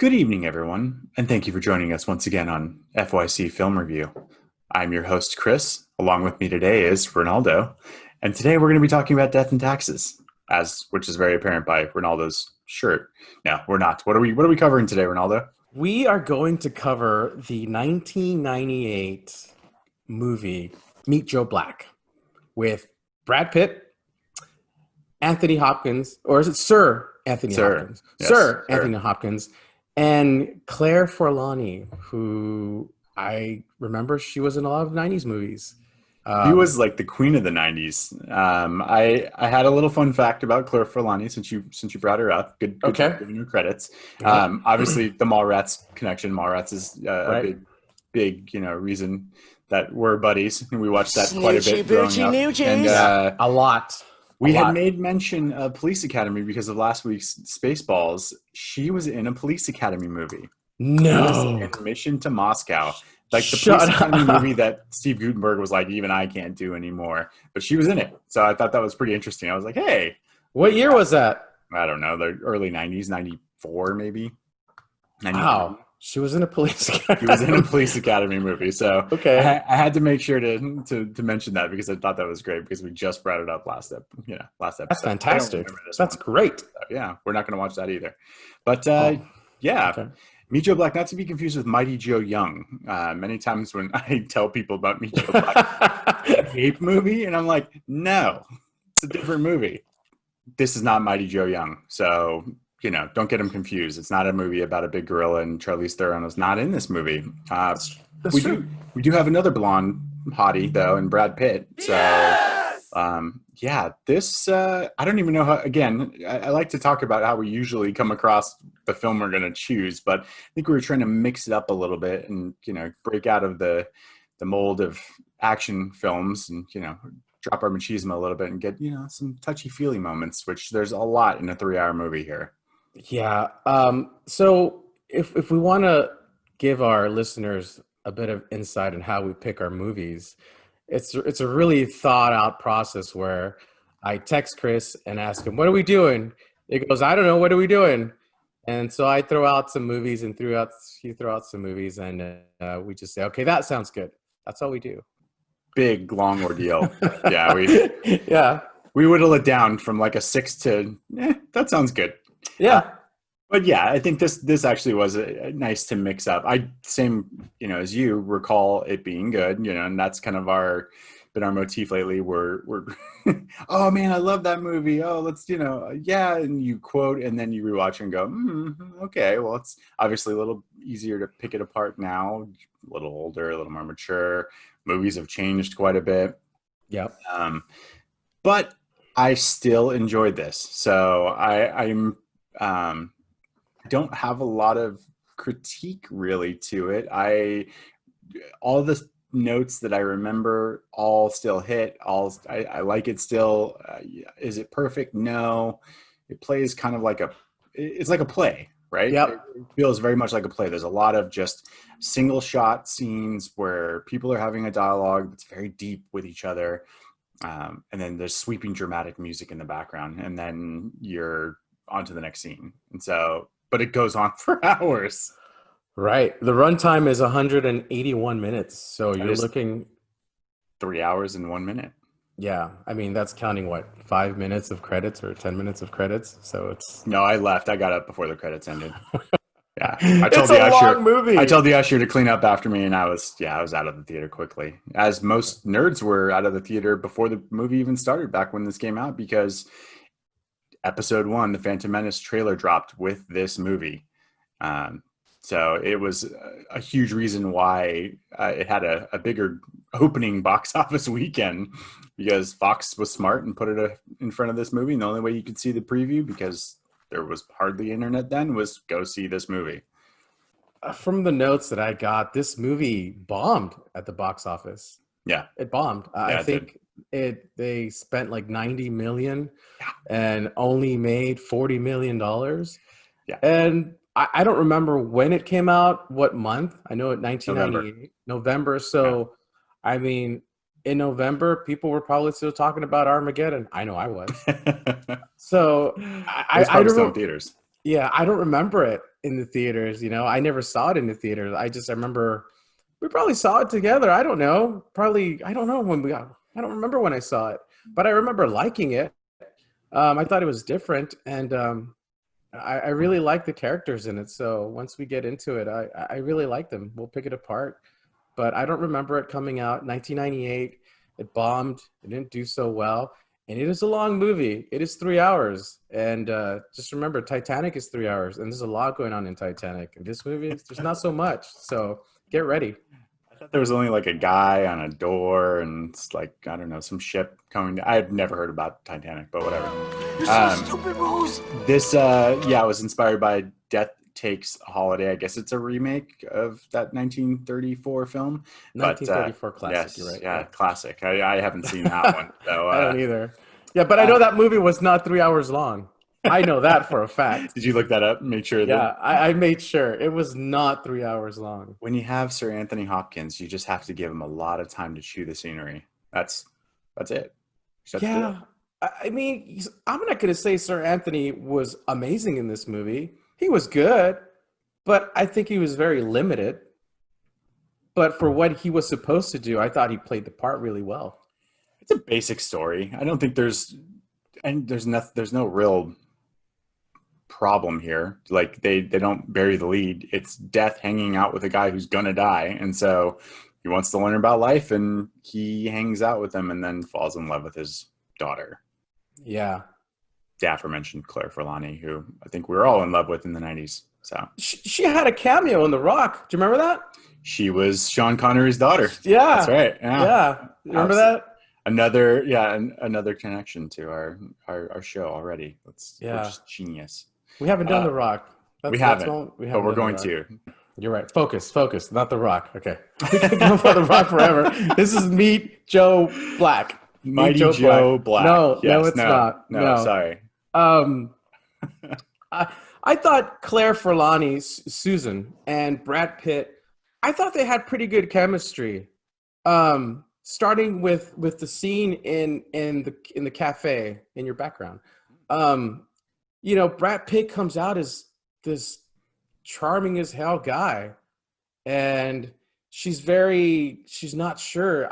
Good evening, everyone, and thank you for joining us once again on FYC Film Review. I'm your host, Chris. Along with me today is Rinaldo, and today we're going to be talking about Death and Taxes, which is very apparent by Rinaldo's shirt. No, we're not. What are we covering today, Rinaldo? We are going to cover the 1998 movie Meet Joe Black with Brad Pitt, Anthony Hopkins, or is it Sir Anthony Hopkins? Yes, Sir Anthony Hopkins, and Claire Forlani, who I remember she was in a lot of 90s movies. She was like the queen of the 90s. I had a little fun fact about Claire Forlani since you brought her up. Good job giving her credits. Obviously, the Mallrats connection. Mallrats is a big reason that we're buddies. We watched that quite a bit growing up. And a lot. We had made mention of Police Academy because of last week's Spaceballs. She was in a Police Academy movie. No. She was in Mission to Moscow. Like the Police Academy movie that Steve Guttenberg was like, even I can't do anymore. But she was in it. So I thought that was pretty interesting. I was like, hey. What year was that? I don't know. The early 90s, 94 maybe. 93. Wow. She was in a Police Academy. She was in a Police Academy movie. So okay. I had to make sure to mention that because I thought that was great because we just brought it up last episode. That's fantastic. That's great. So, yeah, we're not going to watch that either. But yeah. Okay. Meet Joe Black, not to be confused with Mighty Joe Young. Many times when I tell people about Meet Joe Black, it's an ape movie, and I'm like, no, it's a different movie. This is not Mighty Joe Young. So, don't get them confused. It's not a movie about a big gorilla, and Charlize Theron is not in this movie. We do have another blonde hottie, though, and Brad Pitt. So, this, I don't even know how, again, I like to talk about how we usually come across the film we're going to choose, but I think we were trying to mix it up a little bit and, break out of the mold of action films and, drop our machismo a little bit and get, some touchy-feely moments, which there's a lot in a 3-hour movie here. Yeah. So if we want to give our listeners a bit of insight on how we pick our movies, it's a really thought out process where I text Chris and ask him, what are we doing? He goes, I don't know. What are we doing? And so I throw out some movies and you throw out some movies and we just say, okay, that sounds good. That's all we do. Big, long ordeal. Yeah. We whittle it down from like a 6 to, that sounds good. Yeah. But yeah, I think this actually was nice to mix up. As you recall it being good, and that's kind of been our motif lately. We're oh man, I love that movie. Oh, let's and you quote and then you rewatch and go, okay, well, it's obviously a little easier to pick it apart now. A little older, a little more mature. Movies have changed quite a bit. Yep. But I still enjoyed this, so I don't have a lot of critique really to it. All the notes that I remember all still hit. I like it still. Is it perfect? No. It plays kind of it's like a play, right? Yep. It feels very much like a play. There's a lot of just single shot scenes where people are having a dialogue that's very deep with each other. And then there's sweeping dramatic music in the background, and then you're on to the next scene. And so, but it goes on for hours. Right. The runtime is 181 minutes. So you're looking 3 hours and 1 minute. Yeah. I mean, that's counting 5 minutes of credits or 10 minutes of credits. So it's no, I left. I got up before the credits ended. Yeah. It's a long movie. I told the usher to clean up after me and I was out of the theater quickly. As most nerds were out of the theater before the movie even started back when this came out, because Episode 1, the Phantom Menace trailer dropped with this movie. So it was a huge reason why it had a bigger opening box office weekend, because Fox was smart and put it in front of this movie. And the only way you could see the preview, because there was hardly internet then, was go see this movie. From the notes that I got, this movie bombed at the box office. Yeah. It bombed. I think they spent like $90 million and only made $40 million. Yeah. And I don't remember when it came out, what month. I know it 1998, November. So, I mean, in November, people were probably still talking about Armageddon. I know I was. So I don't know. Theaters. Yeah, I don't remember it in the theaters. I never saw it in the theaters. I remember we probably saw it together. I don't know. Probably, I don't know when we got, I don't remember when I saw it, but I remember liking it. I thought it was different, and I really like the characters in it. So once we get into it, I really like them. We'll pick it apart, but I don't remember it coming out 1998. It bombed. It didn't do so well, and it is a long movie. It is 3 hours, and just remember, Titanic is 3 hours, and there's a lot going on in Titanic. In this movie, there's not so much. So get ready. I thought there was only like a guy on a door and it's like, I don't know, some ship coming. I've never heard about Titanic, but whatever. You're so stupid, Rose. This, yeah, was inspired by Death Takes a Holiday. I guess it's a remake of that 1934 film. 1934 classic. Yes, You're right. yeah, classic. I haven't seen that one, so I don't either. Yeah, but I know that movie was not 3 hours long. I know that for a fact. Did you look that up? Make sure Yeah, that I made sure it was not 3 hours long. when you have Sir Anthony Hopkins, you just have to give him a lot of time to chew the scenery. That's it. Just have to do it. Yeah, I mean, I'm not going to say Sir Anthony was amazing in this movie. He was good, but I think he was very limited. But for what he was supposed to do, I thought he played the part really well. It's a basic story. I don't think there's no real problem here. Like they don't bury the lead. It's Death hanging out with a guy who's gonna die, and so he wants to learn about life, and he hangs out with him, and then falls in love with his daughter, Yeah. the aforementioned Claire Forlani, who I think we were all in love with in the '90s. So She had a cameo in The Rock. Do you remember that? she was Sean Connery's daughter. Yeah. That's right. Yeah. Remember that? Another connection to our show already. We're just genius. We haven't done The Rock. We haven't, but we're going done The Rock. to. You're right. Focus, not The Rock. Okay. We can go for The Rock forever. This is Meet Joe Black. Mighty Joe Black. No, Yes, it's not. No, sorry. I thought Claire Forlani, Susan, and Brad Pitt, I thought they had pretty good chemistry. Starting with the scene in the cafe in your background. Brad Pitt comes out as this charming as hell guy, and she's not sure.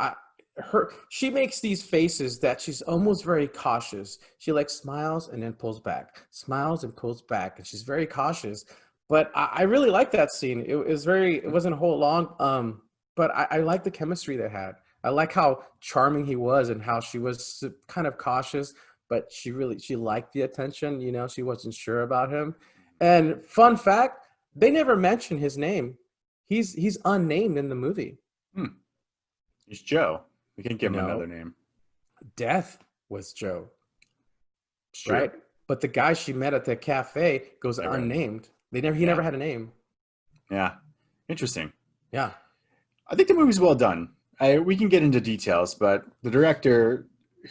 She makes these faces that she's almost very cautious. She like smiles and then pulls back, smiles and pulls back, and she's very cautious. But I really like that scene. It wasn't a whole long, but I like the chemistry they had. I like how charming he was and how she was kind of cautious, but she liked the attention. She wasn't sure about him. And fun fact, they never mention his name. He's unnamed in the movie. He's Joe. We can't give him another name. Death was Joe. Sure. Right? But the guy she met at the cafe goes unnamed. He never had a name. Yeah. Interesting. Yeah. I think the movie's well done. We can get into details, but the director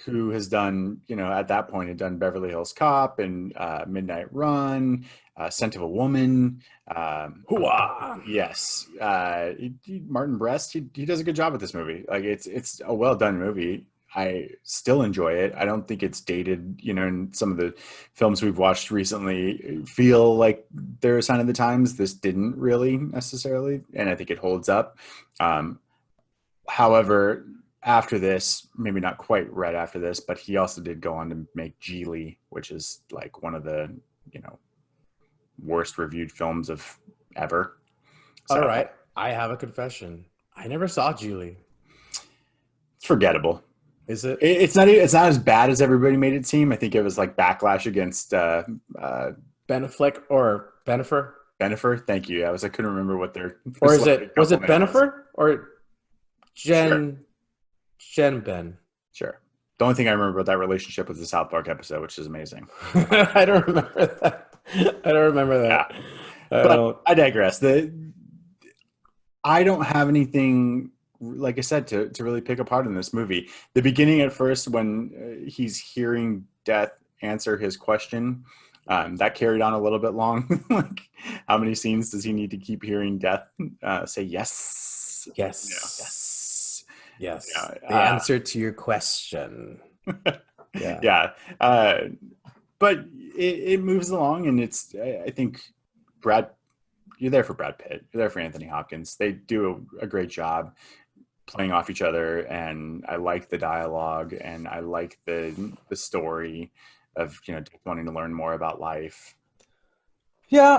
who has done, at that point had done Beverly Hills Cop and Midnight Run, Scent of a Woman. Hooah! Yes. Martin Brest, he does a good job with this movie. Like it's a well done movie. I still enjoy it. I don't think it's dated, in some of the films we've watched recently feel like they're a sign of the times. This didn't really necessarily, and I think it holds up. However, after this, maybe not quite right after this, but he also did go on to make Geely, which is like one of the, worst reviewed films of ever. So, All right. I have a confession. I never saw Geely. It's forgettable. Is it? It's not as bad as everybody made it seem. I think it was like backlash against Ben Affleck or Bennifer? Bennifer. Thank you. I couldn't remember what their or was it Bennifer or Jen Ben? Sure. The only thing I remember about that relationship was the South Park episode, which is amazing. I don't remember that. Yeah. But I digress. I don't have anything, like I said, to really pick apart in this movie. The beginning at first, when he's hearing Death answer his question, that carried on a little bit long. Like, how many scenes does he need to keep hearing Death say yes? Yes. Yes. Yeah, the answer to your question. Yeah. but it moves along, and I think you're there for Brad Pitt. You're there for Anthony Hopkins. They do a great job playing off each other, and I like the dialogue, and I like the story of wanting to learn more about life. Yeah,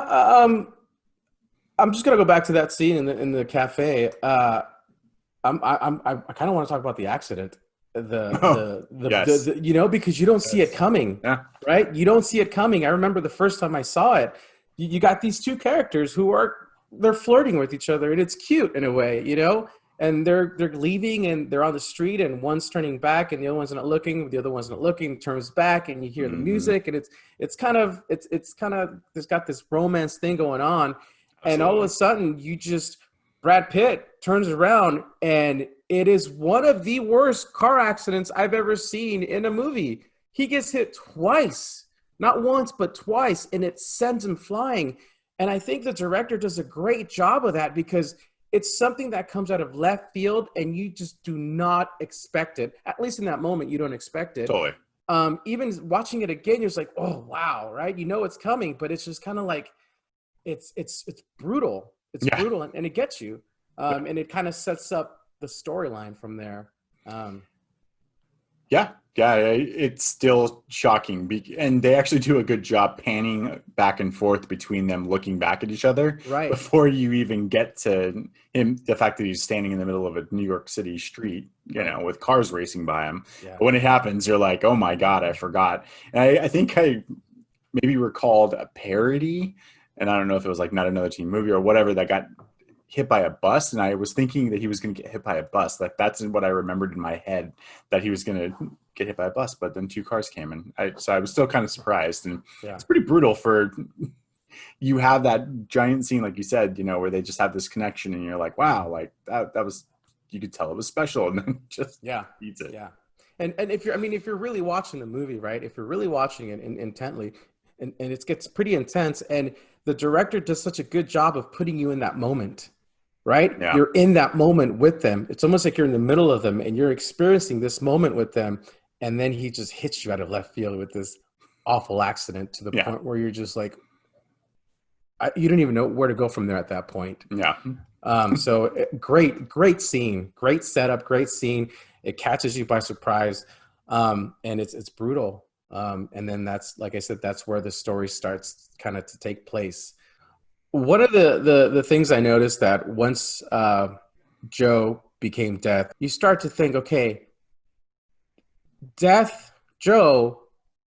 I'm just gonna go back to that scene in the cafe. I kind of want to talk about the accident, Yes. because you don't see it coming, Yeah. right? You don't see it coming. I remember the first time I saw it. You got these two characters they're flirting with each other, and it's cute in a way, and they're leaving, and they're on the street, and one's turning back, and the other one's not looking. The other one's not looking, turns back, and you hear the music, and it's kind of there's got this romance thing going on. Absolutely. And all of a sudden, Brad Pitt turns around, and it is one of the worst car accidents I've ever seen in a movie. He gets hit twice, not once, but twice, and it sends him flying. And I think the director does a great job of that, because it's something that comes out of left field, and you just do not expect it. At least in that moment, you don't expect it. Totally. Even watching it again, you're just like, oh, wow, right? You know it's coming, but it's just kind of like, it's brutal. It's brutal, and it gets you. And it kind of sets up the storyline from there. Yeah, it's still shocking. And they actually do a good job panning back and forth between them looking back at each other before you even get to him, the fact that he's standing in the middle of a New York City street, with cars racing by him. Yeah. But when it happens, you're like, oh my God, I forgot. And I think I maybe recalled a parody, and I don't know if it was like Not Another Teen Movie or whatever, that got hit by a bus, and I was thinking that he was going to get hit by a bus. Like, that's what I remembered in my head, that he was going to get hit by a bus, but then two cars came, and so I was still kind of surprised. And it's pretty brutal for you have that giant scene, like you said, where they just have this connection, and you're like, wow, like that was, you could tell it was special, and then just beats it. Yeah. And if you're really watching the movie, right? If you're really watching it intently, and it gets pretty intense, and the director does such a good job of putting you in that moment, right? Yeah. You're in that moment with them. It's almost like you're in the middle of them, and you're experiencing this moment with them. And then he just hits you out of left field with this awful accident, to the point where you're just like, you don't even know where to go from there at that point. Yeah. So great scene, great setup, great scene. It catches you by surprise. And it's brutal. And then that's, like I said, that's where the story starts kind of to take place. One of the things I noticed, that once Joe became Death, you start to think, okay, Joe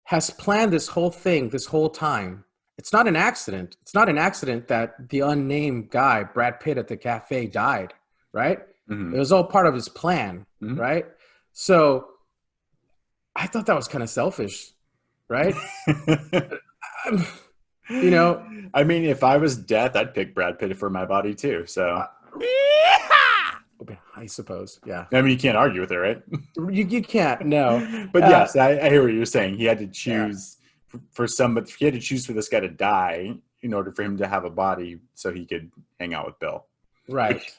has planned this whole thing this whole time. It's not an accident. It's not an accident that the unnamed guy, Brad Pitt, at the cafe died, right? Mm-hmm. It was all part of his plan, right? So I thought that was kind of selfish, right? I mean, if I was Death, I'd pick Brad Pitt for my body too. So I suppose, yeah. I mean, you can't argue with it, right? You can't, no. But yes, I hear what you're saying. He had to choose for somebody. He had to choose for this guy to die in order for him to have a body, so he could hang out with Bill. Right. Which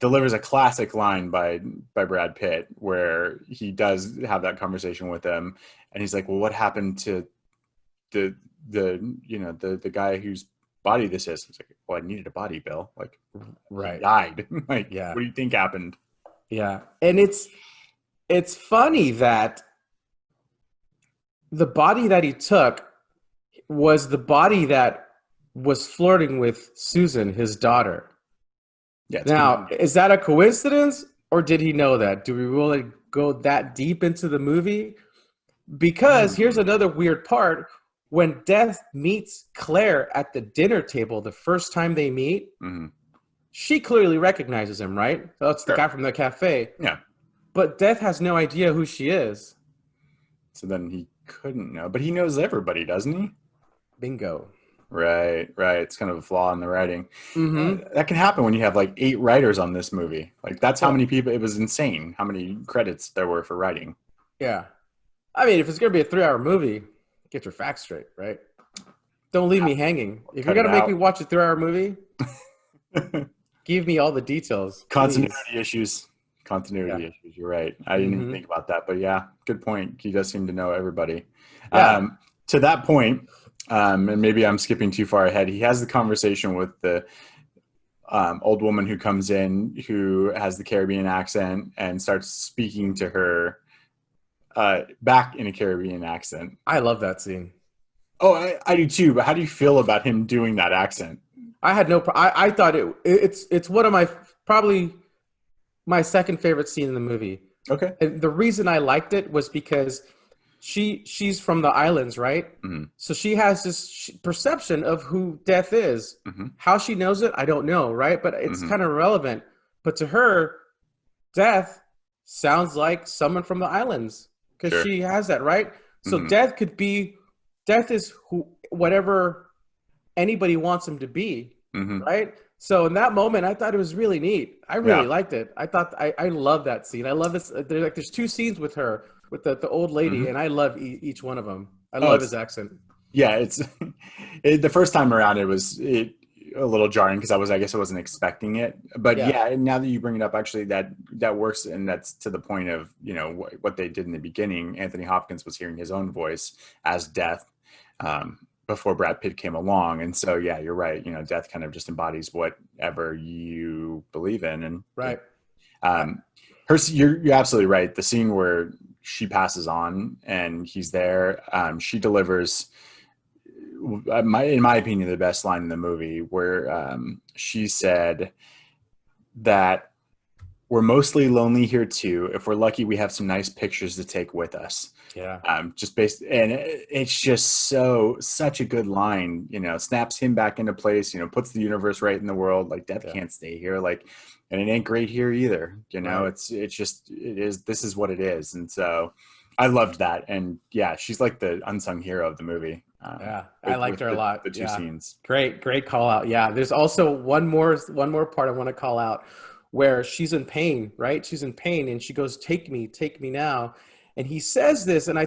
delivers a classic line by Brad Pitt, where he does have that conversation with him, and he's like, "Well, what happened to the guy whose body this is?" It's like, "Well, I needed a body, Bill. Like, right, he died. Like, what do you think happened?" Yeah, and it's funny that the body that he took was the body that was flirting with Susan, his daughter. Yeah. Now, is that a coincidence, or did he know that? Do we really go that deep into the movie? Because here's another weird part. When Death meets Claire at the dinner table the first time they meet, she clearly recognizes him, right? That's the guy from the cafe. Yeah. But Death has no idea who she is. So then he couldn't know. But he knows everybody, doesn't he? Bingo. Right. It's kind of a flaw in the writing. That can happen when you have like 8 writers on this movie. Like, that's how many people. It was insane how many credits there were for writing. Yeah. I mean, if it's going to be a 3-hour movie, get your facts straight, right? Don't leave me hanging. If you're going to make me watch a 3-hour movie, give me all the details. Continuity issues. You're right. I didn't even think about that. But yeah, good point. He does seem to know everybody. Yeah. to that point, and maybe I'm skipping too far ahead, he has the conversation with the old woman who comes in, who has the Caribbean accent and starts speaking to her back in a Caribbean accent. I love that scene. Oh, I do too. But how do you feel about him doing that accent? I had no. I thought it's one of my probably my second favorite scene in the movie. Okay. And the reason I liked it was because she's from the islands, right? Mm-hmm. So she has this perception of who death is. Mm-hmm. How she knows it, I don't know, right? But it's Mm-hmm. kind of irrelevant. But to her, death sounds like someone from the islands because Sure. she has that, right? So Mhm. death is whatever anybody wants him to be, Mm-hmm. right? So in that moment, I thought it was really neat. I really liked it. I thought I love that scene. I love this. There's two scenes with her, with the old lady, Mhm. and I love each one of them. I Oh, love his accent. yeah, it's the first time around it was a little jarring because I guess I wasn't expecting it. But Yeah. yeah, now that you bring it up, actually that works, and that's to the point of what they did in the beginning. Anthony Hopkins was hearing his own voice as Death before Brad Pitt came along, and so yeah, you're right. Death kind of just embodies whatever you believe in, and Right. you're absolutely right. The scene where she passes on and he's there, she delivers in my opinion, the best line in the movie, where she said that we're mostly lonely here too. If we're lucky, we have some nice pictures to take with us. Yeah. Just based, and it's just such a good line. Snaps him back into place. Puts the universe right in the world. Like death can't stay here. Like, and it ain't great here either. Right. This is what it is. And so, I loved that. And yeah, she's like the unsung hero of the movie. Yeah, I liked her a lot. The two scenes. Great call out. Yeah, there's also one more part I want to call out where she's in pain, right? She's in pain, and she goes, take me now." And he says this, and I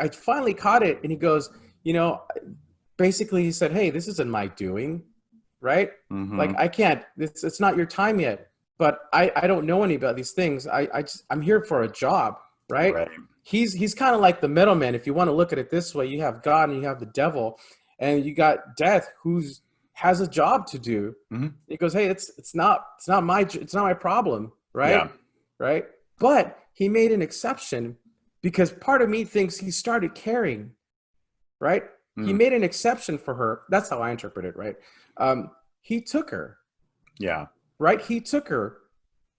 finally caught it. And he goes, basically he said, "Hey, this isn't my doing, right? Mm-hmm. Like I can't. It's not your time yet. But I don't know any about these things. I'm here for a job, right?" Right. He's kind of like the middleman. If you want to look at it this way, you have God and you have the devil, and you got death who's has a job to do. Mm-hmm. He goes, "Hey, it's not my problem, right?" Yeah. Right. But he made an exception because part of me thinks he started caring, right? He made an exception for her. That's how I interpret it, right? He took her. Yeah. Right. He took her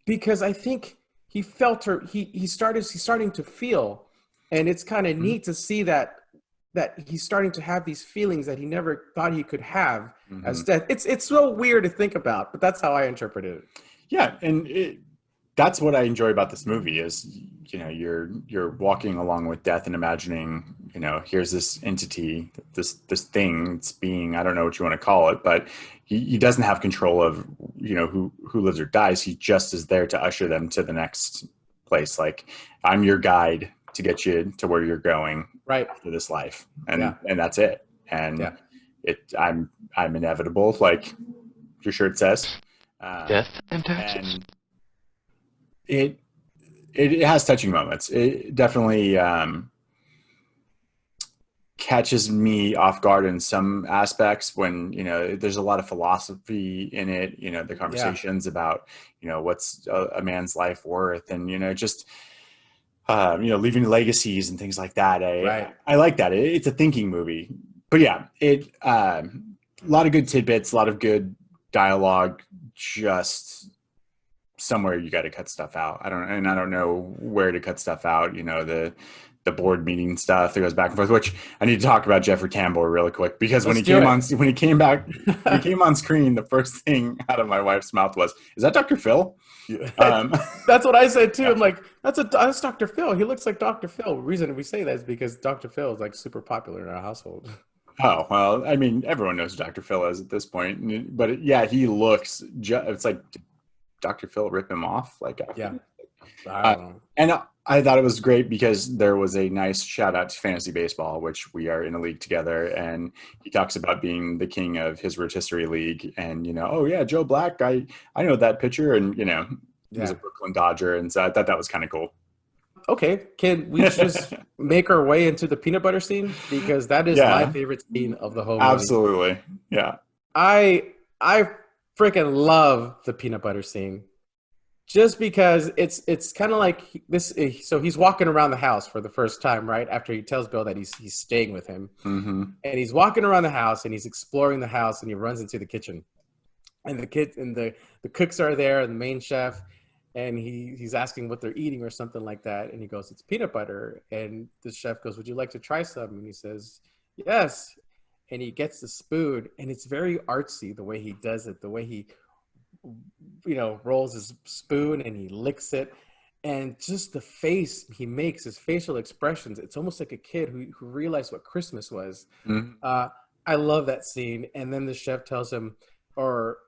because I think he felt her. He's starting to feel, and it's kind of neat to see that he's starting to have these feelings that he never thought he could have as death. It's so weird to think about, but that's how I interpreted it. Yeah, and that's what I enjoy about this movie is you're walking along with death and imagining here's this entity, this thing, it's being, I don't know what you want to call it, but he doesn't have control of who lives or dies. He just is there to usher them to the next place. Like, I'm your guide to get you to where you're going Right after this life, and that's it. And I'm inevitable, like your shirt says. Death and taxes. And it has touching moments. It definitely catches me off guard in some aspects when there's a lot of philosophy in it. The conversations about what's a man's life worth, and just leaving legacies and things like that. I like that. It's a thinking movie, but yeah, a lot of good tidbits, a lot of good dialogue. Just somewhere you got to cut stuff out. I don't know where to cut stuff out. The board meeting stuff that goes back and forth, which I need to talk about Jeffrey Tambor really quick, because when he came on screen, the first thing out of my wife's mouth was, "Is that Dr. Phil?" That's what I said too. I'm like, that's Dr. Phil. He looks like Dr. Phil. The reason we say that is because Dr. Phil is like super popular in our household. Oh, well, I mean, everyone knows who Dr. Phil is at this point, but yeah, he looks it's like, did Dr. Phil rip him off? Like, yeah. I don't know. And I thought it was great because there was a nice shout out to fantasy baseball, which we are in a league together. And he talks about being the king of his rotisserie league. And, oh yeah, Joe Black, I know that pitcher. And, he's a Brooklyn Dodger. And so I thought that was kind of cool. okay, can we just make our way into the peanut butter scene? Because that is my Yeah, favorite scene of the whole movie. absolutely. Yeah. I freaking love the peanut butter scene. Just because it's kind of like this. So he's walking around the house for the first time, right? After he tells Bill that he's staying with him, Mm-hmm. and he's walking around the house and he's exploring the house, and he runs into the kitchen, and the cooks are there, and the main chef, and he's asking what they're eating or something like that, and he goes, "It's peanut butter," and the chef goes, "Would you like to try some?" And he says, "Yes," and he gets the spoon, and it's very artsy the way he does it, the way he rolls his spoon and he licks it, and just the face he makes, his facial expressions, it's almost like a kid who realized what Christmas was. Mm-hmm. I love that scene. And then the chef tells him, or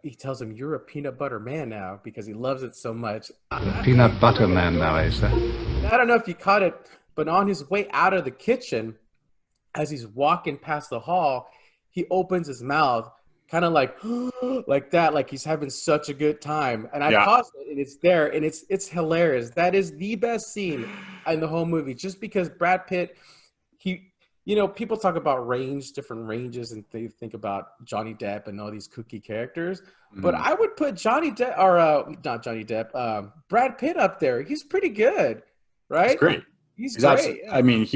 he tells him, "You're a peanut butter man now," because he loves it so much. Peanut butter man now, is that? I don't know if you caught it, but on his way out of the kitchen, as he's walking past the hall, he opens his mouth kind of like like that, like he's having such a good time. And I paused it, and it's there, and it's hilarious. That is the best scene in the whole movie, just because Brad Pitt, people talk about different ranges, and they think about Johnny Depp and all these kooky characters. But I would put Johnny Depp, or not Johnny Depp, Brad Pitt up there. He's pretty good, right? He's great. He's great. I mean,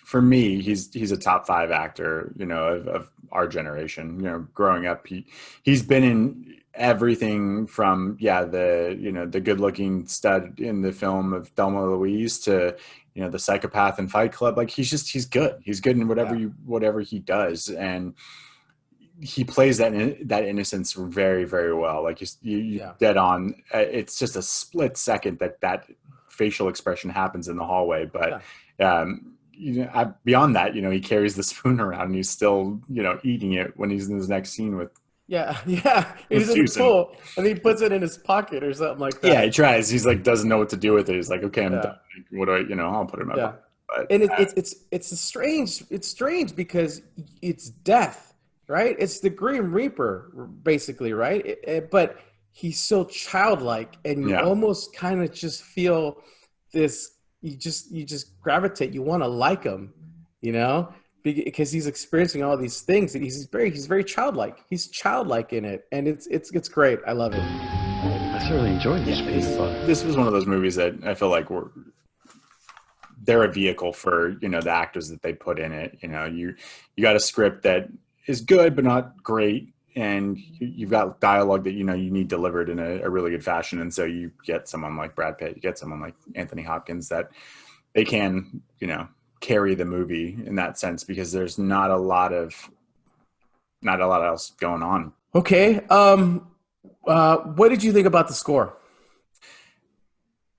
for me, he's a top 5 actor, of our generation. Growing up, he's been in everything from the good looking stud in the film of Thelma and Louise to the psychopath in Fight Club. Like he's good. He's good in whatever he does, and he plays that innocence very, very well. Like you dead on. It's just a split second that facial expression happens in the hallway, but beyond that, he carries the spoon around and he's still, eating it when he's in his next scene with. Yeah. He's in the pool and he puts it in his pocket or something like that. Yeah, he tries. He's like, doesn't know what to do with it. He's like, okay, I'm done. What do I, I'll put it in my pocket. But, and it's strange because it's death, right? It's the Grim Reaper, basically, right? But he's so childlike, and you almost kind of just feel this. You just gravitate. You want to like him, because he's experiencing all these things, and he's very childlike. He's childlike in it, and it's great. I love it. I thoroughly enjoyed this. This was one of those movies that I feel like they're a vehicle for the actors that they put in it. You got a script that is good but not great, and you've got dialogue that you need delivered in a really good fashion, and so you get someone like Brad Pitt, you get someone like Anthony Hopkins, that they can carry the movie in that sense, because there's not a lot else going on. Okay, what did you think about the score?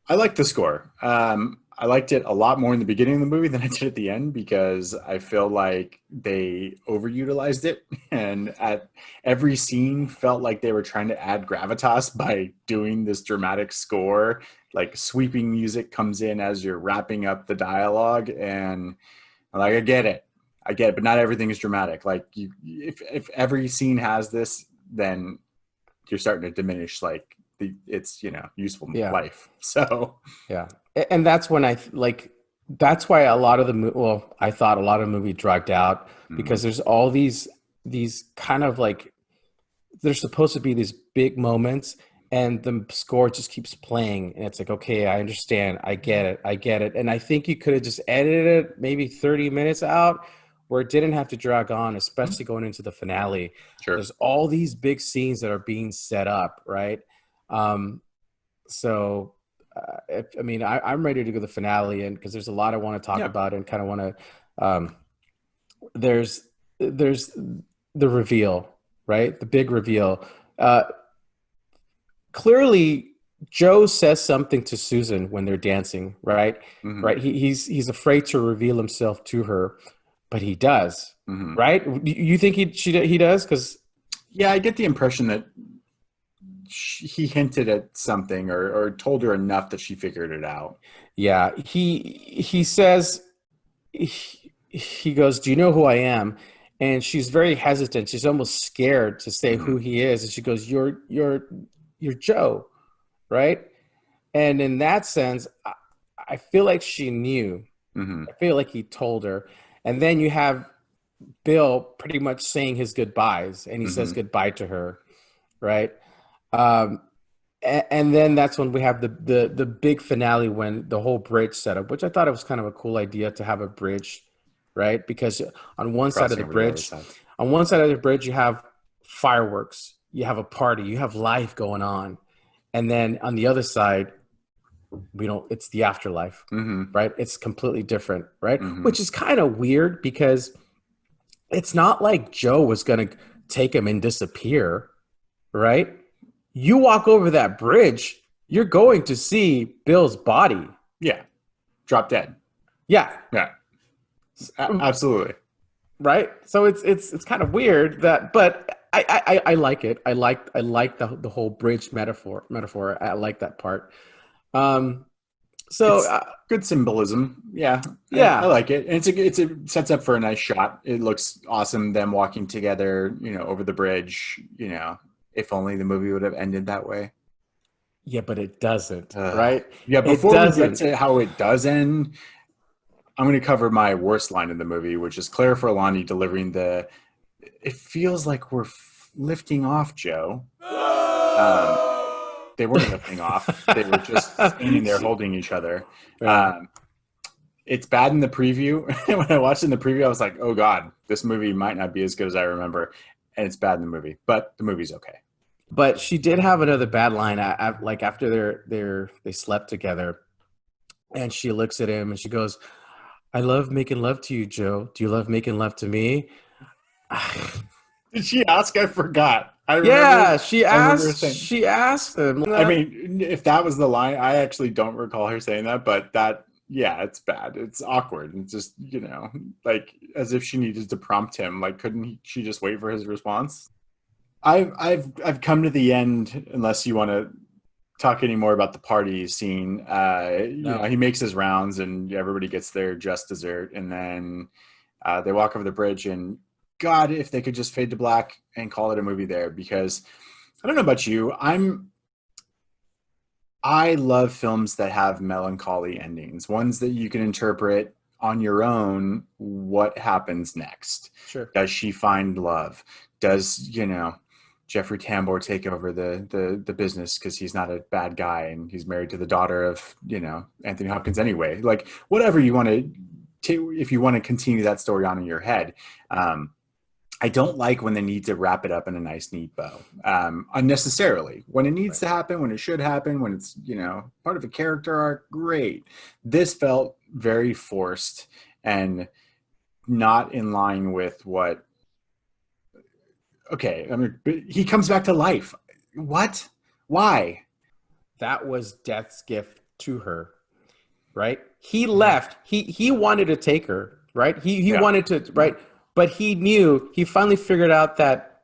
I liked the score. I liked it a lot more in the beginning of the movie than I did at the end, because I feel like they overutilized it, and at every scene felt like they were trying to add gravitas by doing this dramatic score. Like sweeping music comes in as you're wrapping up the dialogue, and like I get it, but not everything is dramatic. Like if every scene has this, then you're starting to diminish like its useful life. So and that's when that's why a lot of I thought a lot of the movie dragged out, because there's all these kind of like, there's supposed to be these big moments, and the score just keeps playing, and it's like, okay, I understand, I get it, and I think you could have just edited it maybe 30 minutes out where it didn't have to drag on, especially going into the finale. Sure. There's all these big scenes that are being set up, right? I'm ready to go to the finale, and because there's a lot I want to talk about, and kind of want to. There's the reveal, right? The big reveal. Clearly, Joe says something to Susan when they're dancing, right? Mm-hmm. Right. He's afraid to reveal himself to her, but he does, right? You think he does? Because I get the impression that he hinted at something or told her enough that she figured it out. Yeah, he says, he goes, "Do you know who I am?" And she's very hesitant. She's almost scared to say who he is. And she goes, "You're Joe," right? And in that sense, I feel like she knew. Mm-hmm. I feel like he told her. And then you have Bill pretty much saying his goodbyes, and he says goodbye to her, right? And then that's when we have the big finale, when the whole bridge setup, which I thought it was kind of a cool idea to have a bridge, right? Because on one side of the bridge, you have fireworks, you have a party, you have life going on, and then on the other side, it's the afterlife, right? It's completely different, right? Which is kind of weird because it's not like Joe was going to take him and disappear, right? You walk over that bridge, you're going to see Bill's body. Yeah. Drop dead. Yeah. Yeah. Absolutely. Right? So it's kind of weird but I like it. I like the whole bridge metaphor. I like that part. So good symbolism. Yeah. Yeah. I like it. And it sets up for a nice shot. It looks awesome, them walking together, over the bridge, if only the movie would have ended that way. Yeah, but it doesn't, right? Yeah, before we get to how it does end, I'm going to cover my worst line in the movie, which is Claire Forlani delivering it feels like we're lifting off, Joe. They weren't lifting off. They were just standing there holding each other. It's bad in the preview. When I watched it in the preview, I was like, oh God, this movie might not be as good as I remember. And it's bad in the movie, but the movie's okay. But she did have another bad line. Like after they slept together, and she looks at him and she goes, "I love making love to you, Joe. Do you love making love to me?" Did she ask? I forgot. She asked. She asked him. I mean, if that was the line, I actually don't recall her saying that. But it's bad. It's awkward. It's just like as if she needed to prompt him. Like, couldn't she just wait for his response? I've come to the end. Unless you want to talk any more about the party scene. No. He makes his rounds and everybody gets their just dessert, and then they walk over the bridge. And God, if they could just fade to black and call it a movie there, because I don't know about you, I love films that have melancholy endings, ones that you can interpret on your own. What happens next? Sure. Does she find love? Does Jeffrey Tambor take over the business because he's not a bad guy and he's married to the daughter of Anthony Hopkins anyway? Like, whatever you want to, if you want to continue that story on in your head. I don't like when they need to wrap it up in a nice, neat bow, unnecessarily. When it needs to happen, when it should happen, when it's part of a character arc, great. This felt very forced and not in line with what. Okay, I mean, he comes back to life. What? Why? That was death's gift to her, right? He left. He wanted to take her, right? He wanted to, right? But he finally figured out that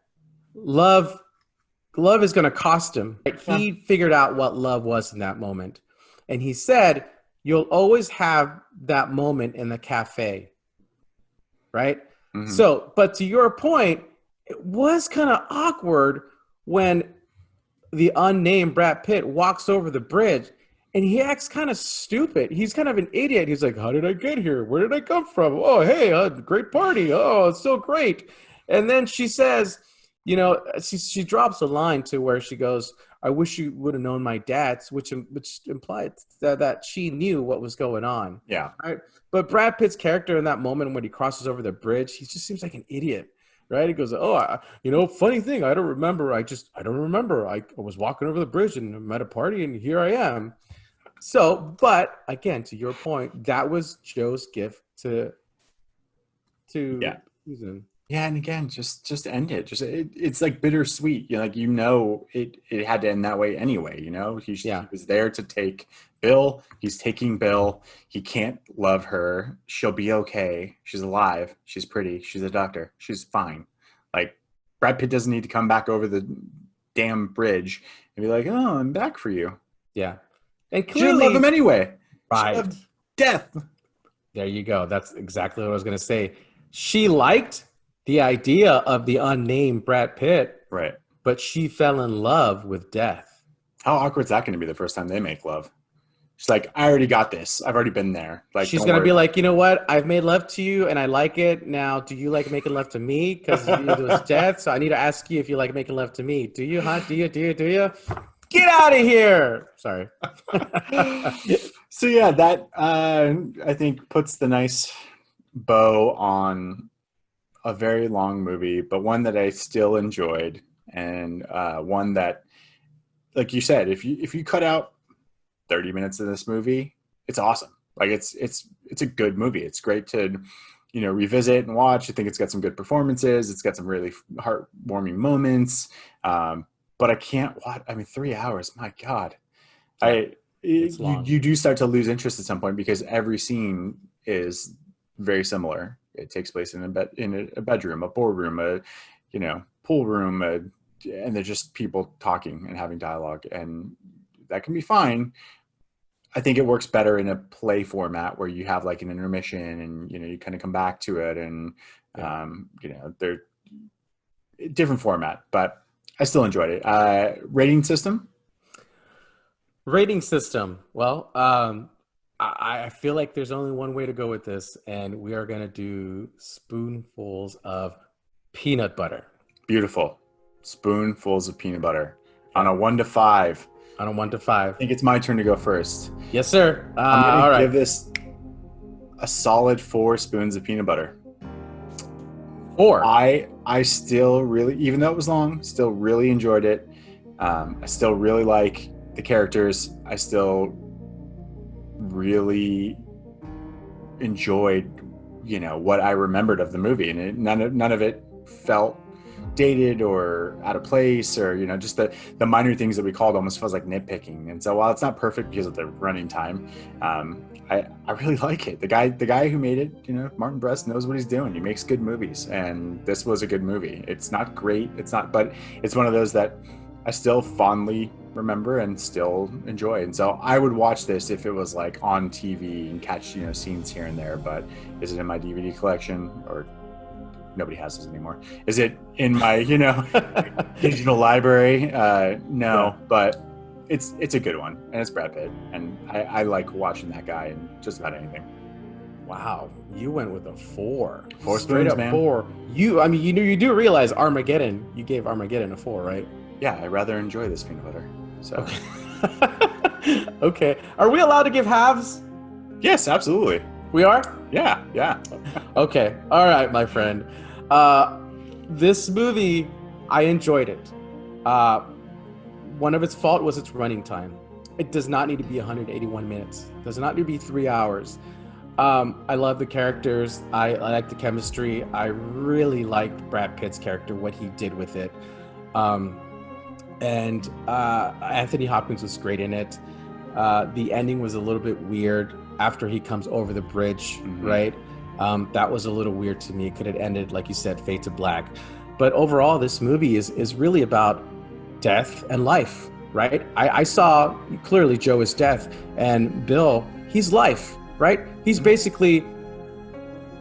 love is going to cost him. Right? He figured out what love was in that moment. And he said, you'll always have that moment in the cafe, right? Mm-hmm. So, but to your point, it was kind of awkward when the unnamed Brad Pitt walks over the bridge and he acts kind of stupid. He's kind of an idiot. He's like, how did I get here? Where did I come from? Oh, hey, great party. Oh, it's so great. And then she says, she drops a line to where she goes, I wish you would have known my dad's, which implied that she knew what was going on. Yeah. Right. But Brad Pitt's character in that moment when he crosses over the bridge, he just seems like an idiot. Right. He goes, funny thing. I don't remember. I don't remember. I was walking over the bridge and I'm at a party and here I am. So, but again, to your point, that was Joe's gift to Susan. Yeah, and again, just end it. It's like bittersweet. It had to end that way anyway. He was there to take Bill. He's taking Bill. He can't love her. She'll be okay. She's alive. She's pretty. She's a doctor. She's fine. Like, Brad Pitt doesn't need to come back over the damn bridge and be like, "Oh, I'm back for you." Yeah. And clearly, she didn't love him anyway. Right. She loved death. There you go. That's exactly what I was going to say. She liked the idea of the unnamed Brad Pitt. Right. But she fell in love with death. How awkward is that going to be the first time they make love? She's like, I already got this. I've already been there. Like, She's don't gonna worry. be like, you know what? I've made love to you, and I like it. Now, do you like making love to me? Because there was death, so I need to ask you if you like making love to me. Do you, huh? Do you? Get out of here! Sorry. So yeah, that I think puts the nice bow on a very long movie, but one that I still enjoyed, and one that, like you said, if you cut out 30 minutes of this movie, it's awesome. Like it's a good movie. It's great to, revisit and watch. I think it's got some good performances. It's got some really heartwarming moments. But I can't watch. I mean, 3 hours. My God, It's long. You do start to lose interest at some point because every scene is very similar. It takes place in a bedroom, a boardroom, a pool room, and they're just people talking and having dialogue, and that can be fine. I think it works better in a play format where you have like an intermission and you kind of come back to it, and they're different format, but I still enjoyed it. Rating system. Well, I feel like there's only one way to go with this, and we are gonna do spoonfuls of peanut butter. Beautiful. Spoonfuls of peanut butter on a 1 to 5. On a 1 to 5. I think it's my turn to go first. Yes, sir. I'm All gonna right. give this a solid 4 spoons of peanut butter. 4. I still really, even though it was long, still really enjoyed it. I still really like the characters. I still really enjoyed, what I remembered of the movie, and none of it felt dated or out of place, or just the minor things that we called almost feels like nitpicking. And so while it's not perfect because of the running time, I really like it. The guy who made it, Martin Brest, knows what he's doing. He makes good movies, and this was a good movie. It's not great, but it's one of those that I still fondly remember and still enjoy. And so I would watch this if it was like on TV and catch scenes here and there. But is it in my DVD collection? Or nobody has this anymore. Is it in my digital library? No, but it's a good one, and it's Brad Pitt, and I like watching that guy in just about anything. Wow, you went with a 4. 4 Straight spoons, up man. 4. You do realize Armageddon. You gave Armageddon a 4, right? Yeah, I rather enjoy this peanut butter. So Okay. Are we allowed to give halves? yes, absolutely. We are? Yeah. Okay. All right, my friend. This movie, I enjoyed it. One of its fault was its running time. It does not need to be 181 minutes. It does not need to be 3 hours. I love the characters. I like the chemistry. I really liked Brad Pitt's character, what he did with it. And Anthony Hopkins was great in it. The ending was a little bit weird after he comes over the bridge, right? That was a little weird to me. It could have ended, like you said, fade to black. But overall, this movie is really about death and life, right? I saw clearly Joe is death, and Bill, he's life, right? He's basically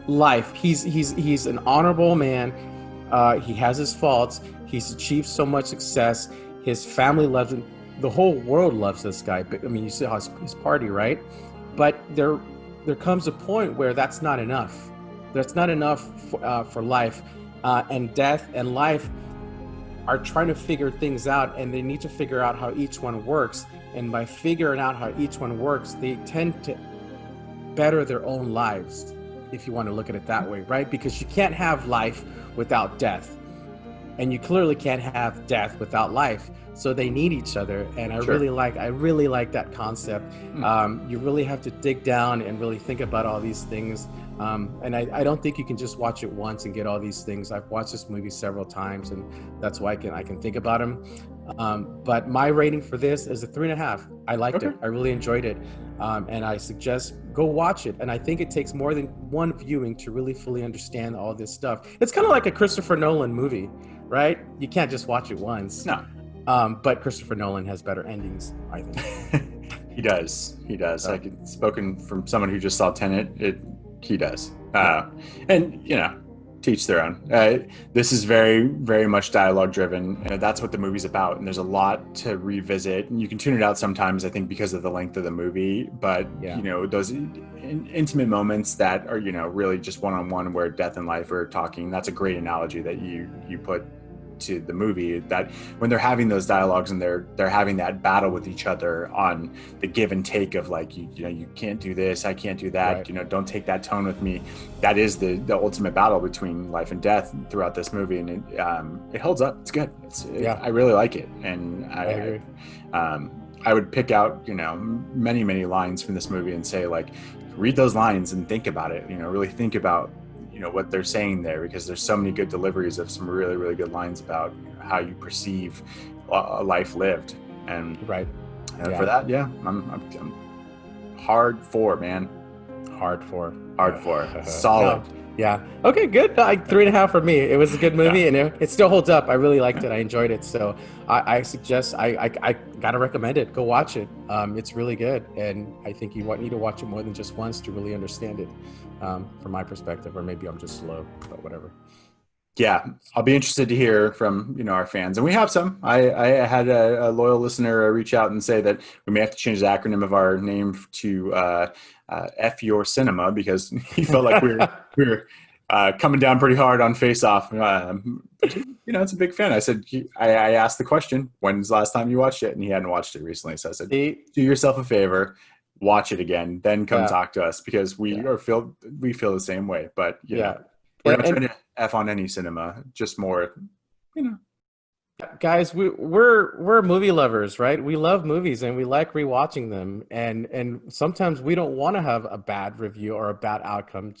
life. He's an honorable man. He has his faults. He's achieved so much success. His family loves him. The whole world loves this guy. I mean, you see how his party, right? But there comes a point where that's not enough. That's not enough for life. And death and life are trying to figure things out, and they need to figure out how each one works. And by figuring out how each one works, they tend to better their own lives, if you want to look at it that way, right? Because you can't have life without death. And you clearly can't have death without life. So they need each other. And I really like that concept. You really have to dig down and really think about all these things. And I don't think you can just watch it once and get all these things. I've watched this movie several times, and that's why I can think about them. But my rating for this is a 3.5. I liked it. I really enjoyed it. And I suggest go watch it. And I think it takes more than one viewing to really fully understand all this stuff. It's kind of like a Christopher Nolan movie, right? You can't just watch it once. No. But Christopher Nolan has better endings, I think. He does. Spoken from someone who just saw Tenet, he does. And to each their own. This is very, very much dialogue driven, and that's what the movie's about. And there's a lot to revisit. And you can tune it out sometimes, I think, because of the length of the movie. But those intimate moments that are really just one-on-one, where death and life are talking. That's a great analogy that you put to the movie, that when they're having those dialogues and they're having that battle with each other on the give and take of like, you can't do this, I can't do that, right. Don't take that tone with me. That is the ultimate battle between life and death throughout this movie, and it holds up. It's good. I really like it, and I agree. I would pick out many, many lines from this movie and say, like, read those lines and think about it. Really think about what they're saying there, because there's so many good deliveries of some really, really good lines about how you perceive a life lived. And right. For that, I'm hard for, man. Hard for. Solid. No. Yeah. Okay, good. 3.5 for me. It was a good movie, and it still holds up. I really liked it. I enjoyed it. So I suggest, I gotta recommend it. Go watch it. It's really good, and I think you need to watch it more than just once to really understand it, from my perspective. Or maybe I'm just slow, but whatever. Yeah, I'll be interested to hear from our fans, and we have some. I had a loyal listener reach out and say that we may have to change the acronym of our name to F Your Cinema, because he felt like we were coming down pretty hard on Face Off. It's a big fan. I said, I asked the question, when's the last time you watched it? And he hadn't watched it recently. So I said, do yourself a favor, watch it again, then come talk to us, because we feel the same way. But we're not trying to F on any cinema, just more, Guys, we're movie lovers, right? We love movies and we like rewatching them, and sometimes we don't want to have a bad review or a bad outcome,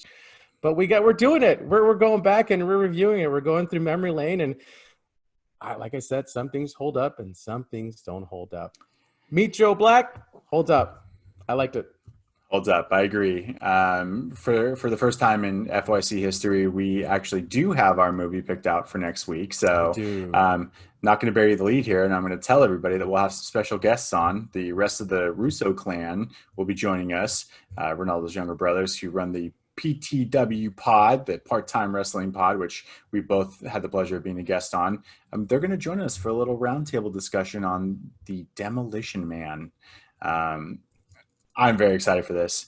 but we're doing it. We're going back and we're reviewing it. We're going through memory lane, and like I said, some things hold up and some things don't hold up. Meet Joe Black holds up. I liked it. Holds up. I agree. For the first time in FYC history, we actually do have our movie picked out for next week. So not going to bury the lead here, and I'm going to tell everybody that we'll have some special guests on. The rest of the Russo clan will be joining us, Rinaldo's younger brothers, who run the PTW pod, the part-time wrestling pod, which we both had the pleasure of being a guest on. They're going to join us for a little roundtable discussion on the Demolition Man. I'm very excited for this.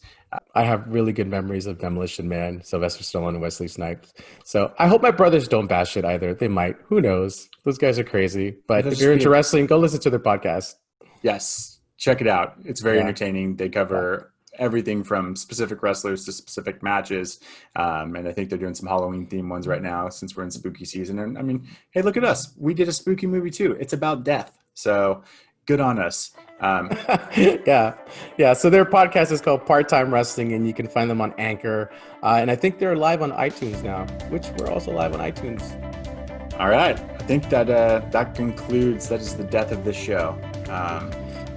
I have really good memories of Demolition Man, Sylvester Stallone, and Wesley Snipes. So I hope my brothers don't bash it either. They might. Who knows? Those guys are crazy. But if you're into wrestling, go listen to their podcast. Yes, check it out. It's very entertaining. They cover everything from specific wrestlers to specific matches. And I think they're doing some Halloween themed ones right now, since we're in spooky season. And I mean, hey, look at us. We did a spooky movie too. It's about death. So good on us. Yeah. So their podcast is called Part-Time Wrestling, and you can find them on Anchor. And I think they're live on iTunes now, which we're also live on iTunes. All right. I think that concludes. That is the death of this show.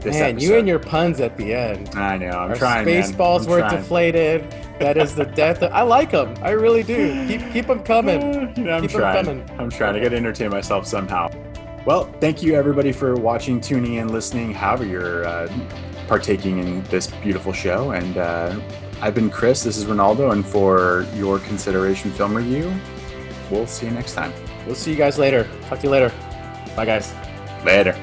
This episode. You and your puns at the end. I know. I'm Our trying. Spaceballs were deflated. That is the death. I like them. I really do. Keep them coming. I'm trying. I'm trying to get to entertain myself somehow. Well, thank you everybody for watching, tuning in, listening, however you're partaking in this beautiful show. And I've been Chris, this is Rinaldo, and for your consideration film review, we'll see you next time. We'll see you guys later. Talk to you later. Bye, guys. Later.